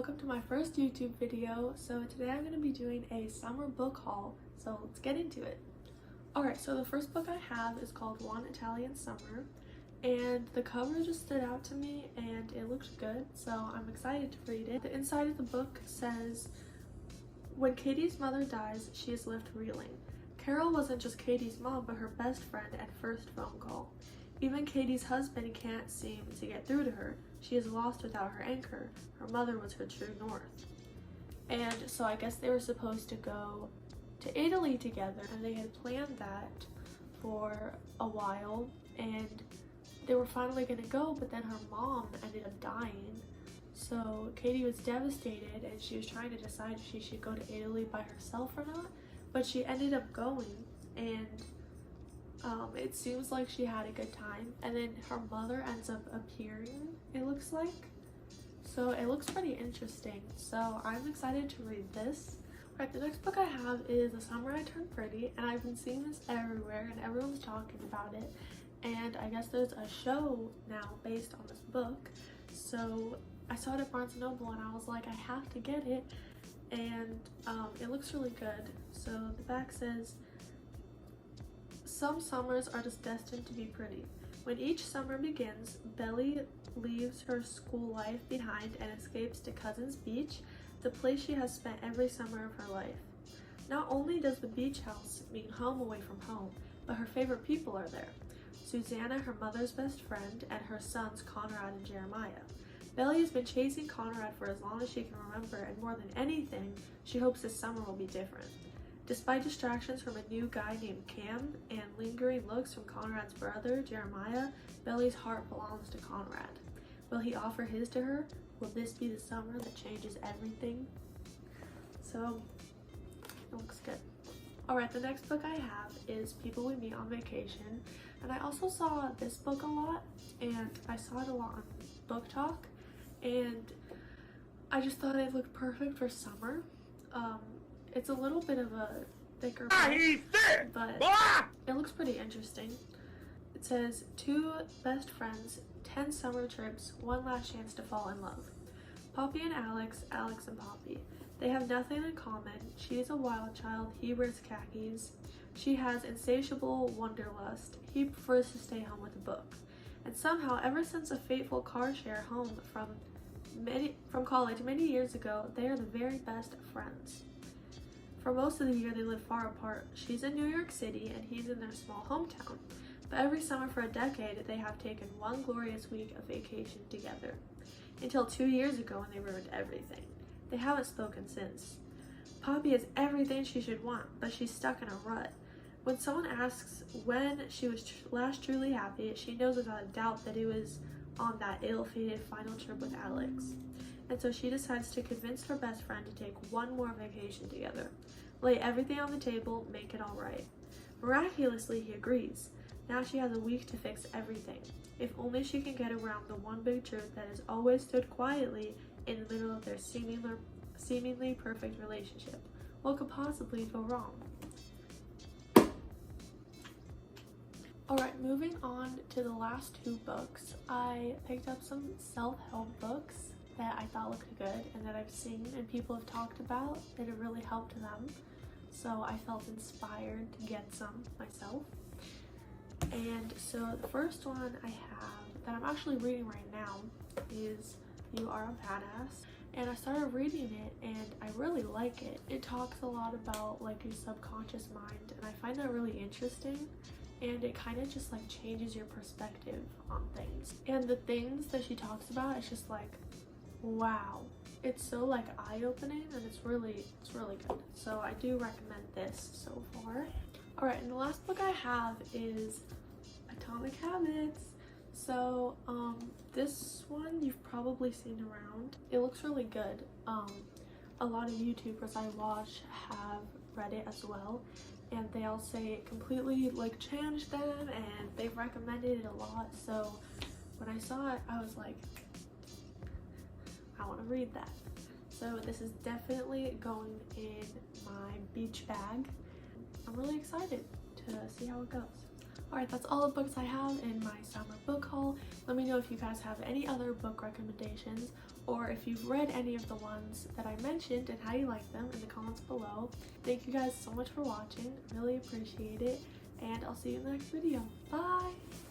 welcome to my first YouTube video. So today I'm going to be doing a summer book haul, so let's get into it. Alright, so the first book I have is called One Italian Summer, and the cover just stood out to me and it looked good, so I'm excited to read it. The inside of the book says, when Katie's mother dies, she is left reeling. Carol wasn't just Katie's mom, but her best friend and first phone call. Even Katie's husband can't seem to get through to her. She is lost without her anchor. Her mother was her true north. And so I guess they were supposed to go to Italy together, and they had planned that for a while, and they were finally gonna go, but then her mom ended up dying. So Katie was devastated, and she was trying to decide if she should go to Italy by herself or not, but she ended up going, and it seems like she had a good time. And then her mother ends up appearing, it looks like. So it looks pretty interesting. So I'm excited to read this. Alright, the next book I have is The Summer I Turned Pretty, and I've been seeing this everywhere and everyone's talking about it. And I guess there's a show now based on this book. So I saw it at Barnes & Noble and I was like, I have to get it. And it looks really good. So the back says, some summers are just destined to be pretty. When each summer begins, Belly leaves her school life behind and escapes to Cousins Beach, the place she has spent every summer of her life. Not only does the beach house mean home away from home, but her favorite people are there. Susanna, her mother's best friend, and her sons Conrad and Jeremiah. Belly has been chasing Conrad for as long as she can remember, and more than anything, she hopes this summer will be different. Despite distractions from a new guy named Cam and lingering looks from Conrad's brother, Jeremiah, Belly's heart belongs to Conrad. Will he offer his to her? Will this be the summer that changes everything? So, it looks good. Alright, the next book I have is People We Meet on Vacation. And I also saw this book a lot, and I saw it a lot on Book Talk, and I just thought it looked perfect for summer. It's a little bit of a thicker book, but it looks pretty interesting. It says, 2 best friends, 10 summer trips, 1 last chance to fall in love. Poppy and Alex, Alex and Poppy. They have nothing in common. She is a wild child, he wears khakis. She has insatiable wanderlust. He prefers to stay home with a book. And somehow, ever since a fateful car share home from college many years ago, they are the very best of friends. For most of the year, they live far apart. She's in New York City, and he's in their small hometown. But every summer for a decade, they have taken one glorious week of vacation together. Until 2 years ago, when they ruined everything. They haven't spoken since. Poppy has everything she should want, but she's stuck in a rut. When someone asks when she was last truly happy, she knows without a doubt that it was on that ill-fated final trip with Alex. And so she decides to convince her best friend to take one more vacation together. Lay everything on the table, make it all right. Miraculously, he agrees. Now she has a week to fix everything. If only she can get around the one big truth that has always stood quietly in the middle of their seemingly perfect relationship. What could possibly go wrong? Alright, moving on to the last 2 books. I picked up some self-help books that I thought looked good and that I've seen and people have talked about that it really helped them. So I felt inspired to get some myself. And so the first one I have that I'm actually reading right now is You Are a Badass. And I started reading it and I really like it. It talks a lot about like your subconscious mind, and I find that really interesting. And it kind of just like changes your perspective on things. And the things that she talks about, it's just like, wow. It's so like eye-opening, and it's really good. So I do recommend this so far. Alright, and the last book I have is Atomic Habits. So this one you've probably seen around. It looks really good. A lot of YouTubers I watch have read it as well, and they all say it completely like changed them, and they've recommended it a lot. So when I saw it, I was like, I want to read that. So this is definitely going in my beach bag. I'm really excited to see how it goes. Alright, that's all the books I have in my summer book haul. Let me know know if you guys have any other book recommendations, or if you've read any of the ones that I mentioned and how you like them in the comments below. Thank you guys so much for watching. Really appreciate it, and I'll see you in the next video. Bye!